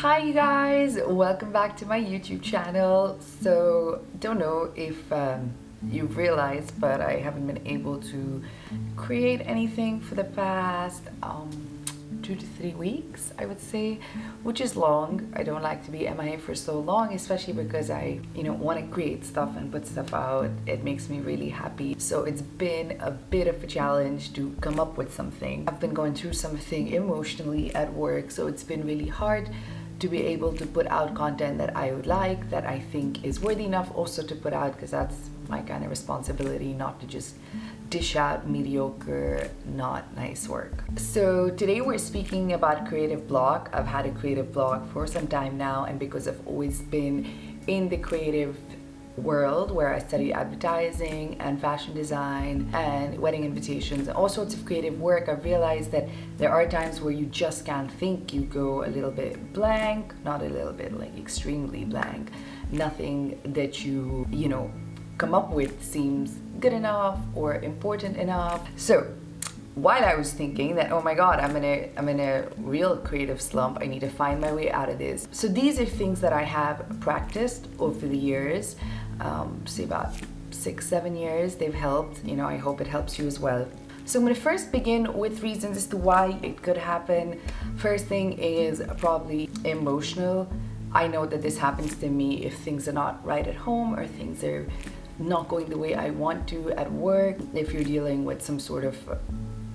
Hi you guys, welcome back to my YouTube channel. So don't know if you've realized, but I haven't been able to create anything for the past 2 to 3 weeks, I would say, which is long. I don't like to be MIA for so long, especially because I want to create stuff and put stuff out. It makes me really happy. So it's been a bit of a challenge to come up with something. I've been going through something emotionally at work, so it's been really hard to be able to put out content that I would like, that I think is worthy enough also to put out, because that's my kind of responsibility, not to just dish out mediocre, not nice work. So today we're speaking about creative block. I've had a creative block for some time now, and because I've always been in the creative world where I studied advertising and fashion design and wedding invitations and all sorts of creative work, I've realized that there are times where you just can't think. You go a little bit blank, not a little bit, like extremely blank. Nothing that you come up with seems good enough or important enough. So while I was thinking that, oh my god, I'm in a real creative slump, I need to find my way out of this. So these are things that I have practiced over the years, say about 6-7 years. They've helped. I hope it helps you as well. So I'm going to first begin with reasons as to why it could happen. First thing is probably emotional. I know that this happens to me if things are not right at home or things are not going the way I want to at work. If you're dealing with some sort of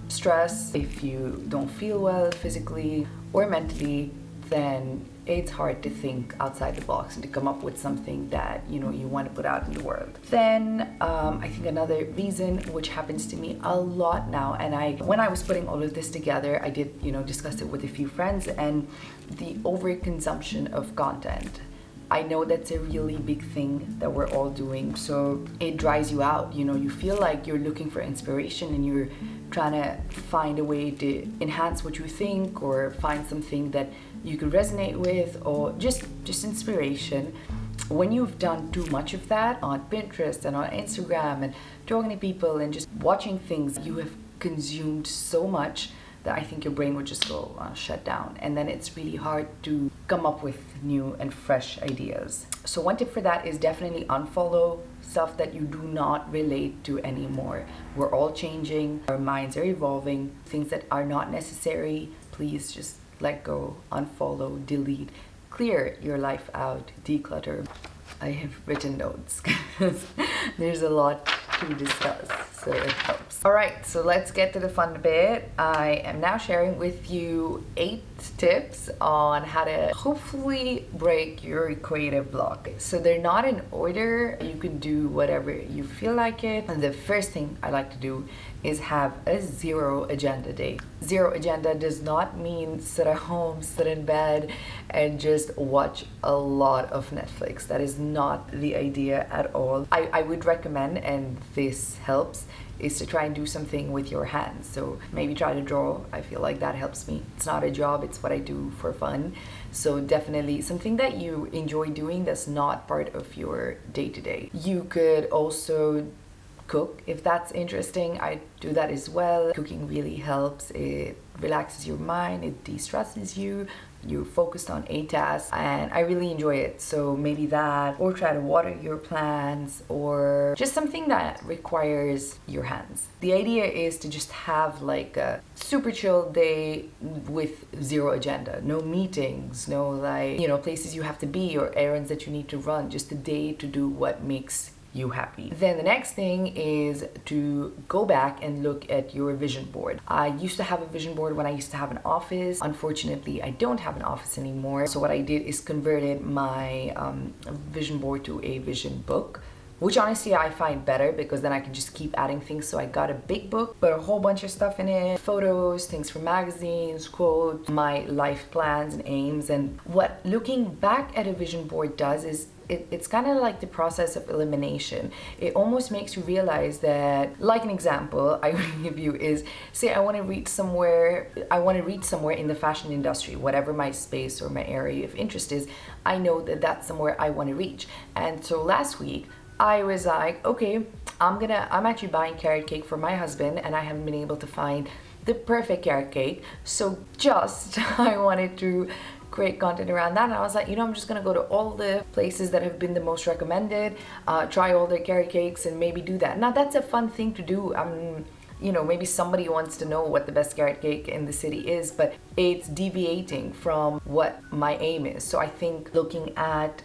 stress, if you don't feel well physically or mentally, then it's hard to think outside the box and to come up with something that you want to put out in the world. Then I think another reason, which happens to me a lot now, and when I was putting all of this together, I did discuss it with a few friends, and the overconsumption of content. I know that's a really big thing that we're all doing, so it dries you out. You feel like you're looking for inspiration and you're trying to find a way to enhance what you think or find something that you could resonate with, or just inspiration. When you've done too much of that on Pinterest and on Instagram and talking to people and just watching things, you have consumed so much that I think your brain would just go shut down, and then it's really hard to come up with new and fresh ideas. So one tip for that is definitely unfollow stuff that you do not relate to anymore. We're all changing, our minds are evolving. Things that are not necessary, please just let go, unfollow, delete, clear your life out, declutter. I have written notes because there's a lot to discuss, so it helps. All right, so let's get to the fun bit. I am now sharing with you 8 tips on how to hopefully break your creative block. So they're not in order. You can do whatever you feel like it. And the first thing I like to do is have a zero agenda day. Zero agenda does not mean sit at home, sit in bed, and just watch a lot of Netflix. That is not the idea at all. I would recommend, and this helps, is to try and do something with your hands. So maybe try to draw. I feel like that helps me. It's not a job, it's what I do for fun. So definitely something that you enjoy doing that's not part of your day-to-day. You could also cook if that's interesting. I do that as well. Cooking really helps. It relaxes your mind, it de-stresses you. You're focused on a task, and I really enjoy it. So maybe that, or try to water your plants, or just something that requires your hands. The idea is to just have like a super chill day with zero agenda, no meetings, no places you have to be or errands that you need to run, just a day to do what makes you happy. Then the next thing is to go back and look at your vision board. I used to have a vision board when I used to have an office. Unfortunately, I don't have an office anymore. So what I did is converted my vision board to a vision book, which honestly I find better because then I can just keep adding things. So I got a big book, put a whole bunch of stuff in it, photos, things from magazines, quotes, my life plans and aims. And what looking back at a vision board does is it's kind of like the process of elimination. It almost makes you realize that, like an example I will give you is, say I want to reach somewhere in the fashion industry, whatever my space or my area of interest is. I know that that's somewhere I want to reach. And so last week I was like, okay, I'm actually buying carrot cake for my husband, and I haven't been able to find the perfect carrot cake. So I wanted to create content around that. And I was like, you know, I'm just gonna go to all the places that have been the most recommended, try all their carrot cakes, and maybe do that. Now that's a fun thing to do. You know, maybe somebody wants to know what the best carrot cake in the city is, but it's deviating from what my aim is. So I think looking at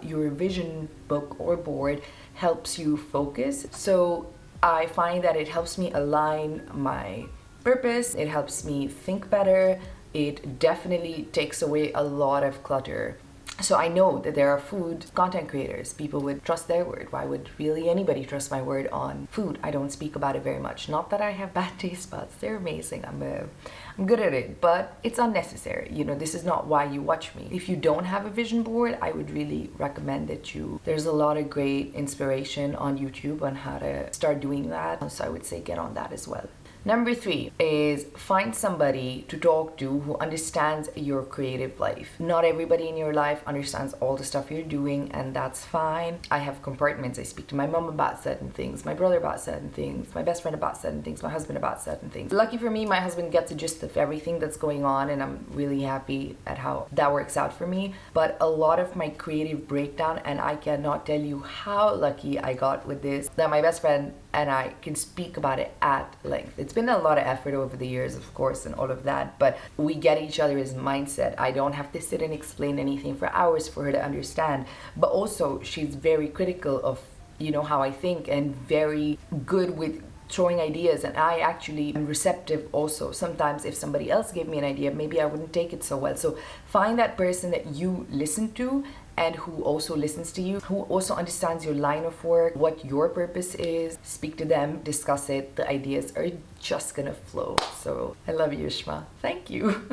your vision book or board helps you focus. So I find that it helps me align my purpose, it helps me think better, it definitely takes away a lot of clutter. So I know that there are food content creators. People would trust their word. Why would really anybody trust my word on food? I don't speak about it very much. Not that I have bad taste buds. They're amazing. I'm good at it, but it's unnecessary. You know, this is not why you watch me. If you don't have a vision board, I would really recommend that there's a lot of great inspiration on YouTube on how to start doing that. So I would say get on that as well. Number 3 is find somebody to talk to who understands your creative life. Not everybody in your life understands all the stuff you're doing, and that's fine. I have compartments. I speak to my mom about certain things, my brother about certain things, my best friend about certain things, my husband about certain things. Lucky for me, my husband gets a gist of everything that's going on, and I'm really happy at how that works out for me. But a lot of my creative breakdown, and I cannot tell you how lucky I got with this, that my best friend and I can speak about it at length. It's been a lot of effort over the years, of course, and all of that, but we get each other's mindset. I don't have to sit and explain anything for hours for her to understand, but also she's very critical of, you know, how I think, and very good with throwing ideas, and I actually am receptive also. Sometimes if somebody else gave me an idea, maybe I wouldn't take it so well. So find that person that you listen to and who also listens to you, who also understands your line of work, what your purpose is. Speak to them, discuss it. The ideas are just gonna flow. So I love you, Shma. Thank you.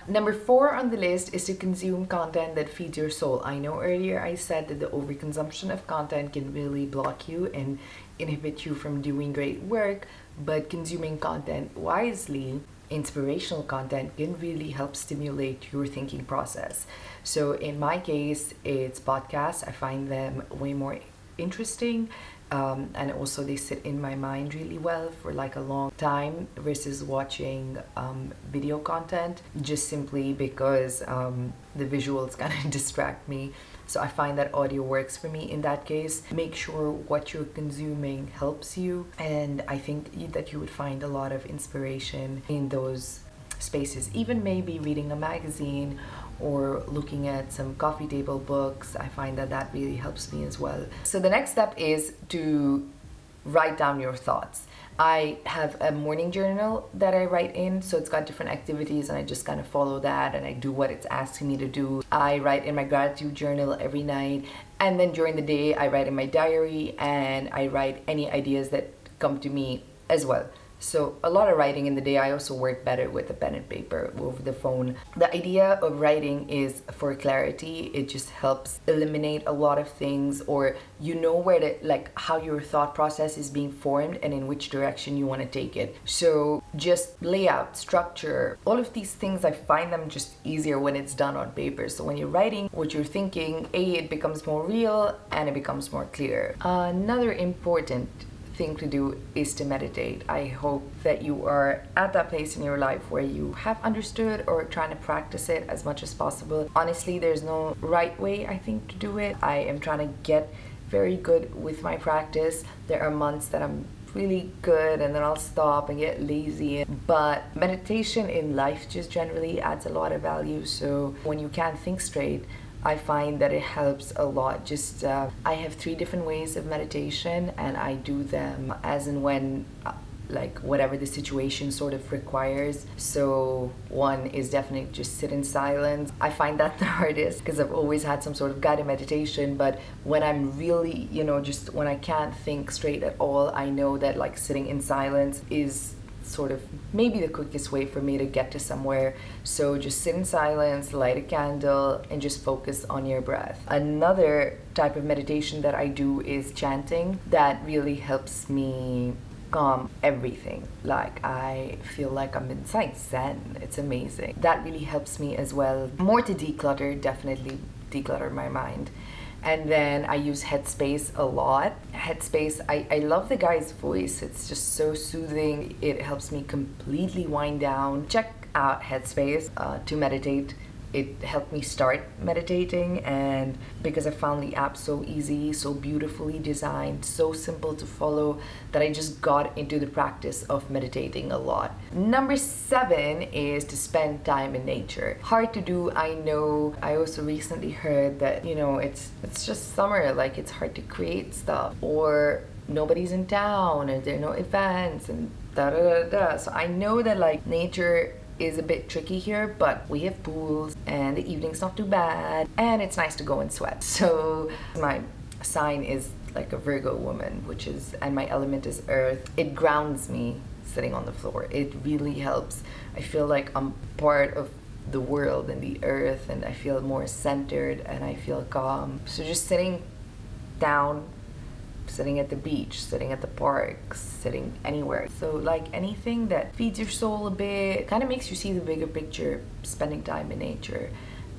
Number 4 on the list is to consume content that feeds your soul. I know earlier I said that the overconsumption of content can really block you and inhibit you from doing great work, but consuming content wisely, inspirational content, can really help stimulate your thinking process. So in my case, it's podcasts. I find them way more interesting, and also they sit in my mind really well for like a long time versus watching video content, just simply because the visuals kind of distract me. So I find that audio works for me in that case. Make sure what you're consuming helps you, and I think that you would find a lot of inspiration in those spaces. Even maybe reading a magazine or looking at some coffee table books, I find that that really helps me as well. So the next step is to write down your thoughts. I have a morning journal that I write in, so it's got different activities and I just kind of follow that and I do what it's asking me to do. I write in my gratitude journal every night, and then during the day I write in my diary and I write any ideas that come to me as well. So a lot of writing in the day. I also work better with a pen and paper over the phone. The idea of writing is for clarity. It just helps eliminate a lot of things, or you know where to, like, how your thought process is being formed and in which direction you want to take it. So just layout, structure, all of these things, I find them just easier when it's done on paper. So when you're writing what you're thinking, it becomes more real and it becomes more clear. Another important thing to do is to meditate. I hope that you are at that place in your life where you have understood or trying to practice it as much as possible. Honestly, there's no right way, I think, to do it. I am trying to get very good with my practice. There are months that I'm really good and then I'll stop and get lazy, but meditation in life just generally adds a lot of value. So when you can't think straight, I find that it helps a lot. Just I have 3 different ways of meditation and I do them as and when like whatever the situation sort of requires. So one is definitely just sit in silence. I find that the hardest because I've always had some sort of guided meditation, but when I'm really, you know, just when I can't think straight at all, I know that like sitting in silence is sort of maybe the quickest way for me to get to somewhere. So just sit in silence, light a candle, and just focus on your breath. Another type of meditation that I do is chanting. That really helps me calm everything. Like I feel like I'm inside Zen. It's amazing. That really helps me as well. More to declutter, definitely declutter my mind. And then I use Headspace a lot. Headspace, I love the guy's voice. It's just so soothing. It helps me completely wind down. Check out Headspace to meditate it helped me start meditating, and because I found the app so easy, so beautifully designed, so simple to follow, that I just got into the practice of meditating a lot. Number 7 is to spend time in nature. Hard to do, I know. I also recently heard that, you know, it's just summer, like it's hard to create stuff, or nobody's in town, or there are no events, and da da da da. So I know that like nature is a bit tricky here, but we have pools and the evening's not too bad, and it's nice to go and sweat. So my sign is like a Virgo woman, and my element is earth. It grounds me sitting on the floor. It really helps. I feel like I'm part of the world and the earth, and I feel more centered and I feel calm. So just sitting down, sitting at the beach, sitting at the park, sitting anywhere. So like anything that feeds your soul a bit, kind of makes you see the bigger picture, spending time in nature.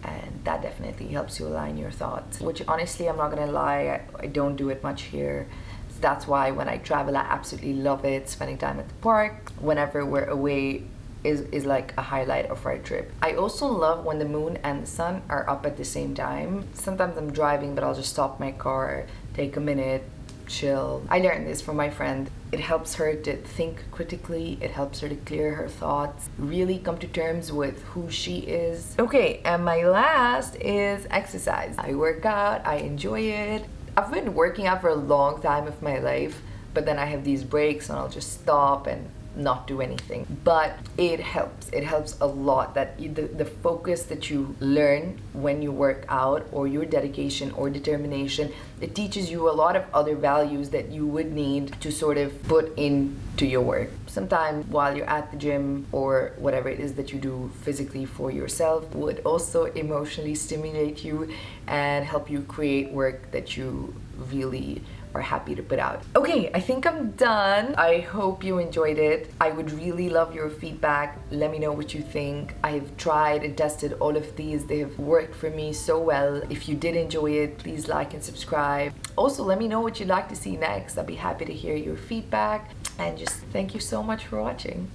And that definitely helps you align your thoughts, which honestly, I'm not gonna lie, I don't do it much here. So that's why when I travel, I absolutely love it. Spending time at the park, whenever we're away, is like a highlight of our trip. I also love when the moon and the sun are up at the same time. Sometimes I'm driving, but I'll just stop my car, take a minute, chill. I learned this from my friend. It helps her to think critically. It helps her to clear her thoughts, really come to terms with who she is. Okay, and my last is exercise. I work out, I enjoy it. I've been working out for a long time of my life, but then I have these breaks and I'll just stop and not do anything. But it helps a lot, that the focus that you learn when you work out, or your dedication or determination, it teaches you a lot of other values that you would need to sort of put into your work. Sometimes while you're at the gym, or whatever it is that you do physically for yourself, would also emotionally stimulate you and help you create work that you really are happy to put out. Okay, I think I'm done. I hope you enjoyed it. I would really love your feedback. Let me know what you think. I've tried and tested all of these. They have worked for me so well. If you did enjoy it, please like and subscribe. Also, let me know what you'd like to see next. I'd be happy to hear your feedback. And just thank you so much for watching.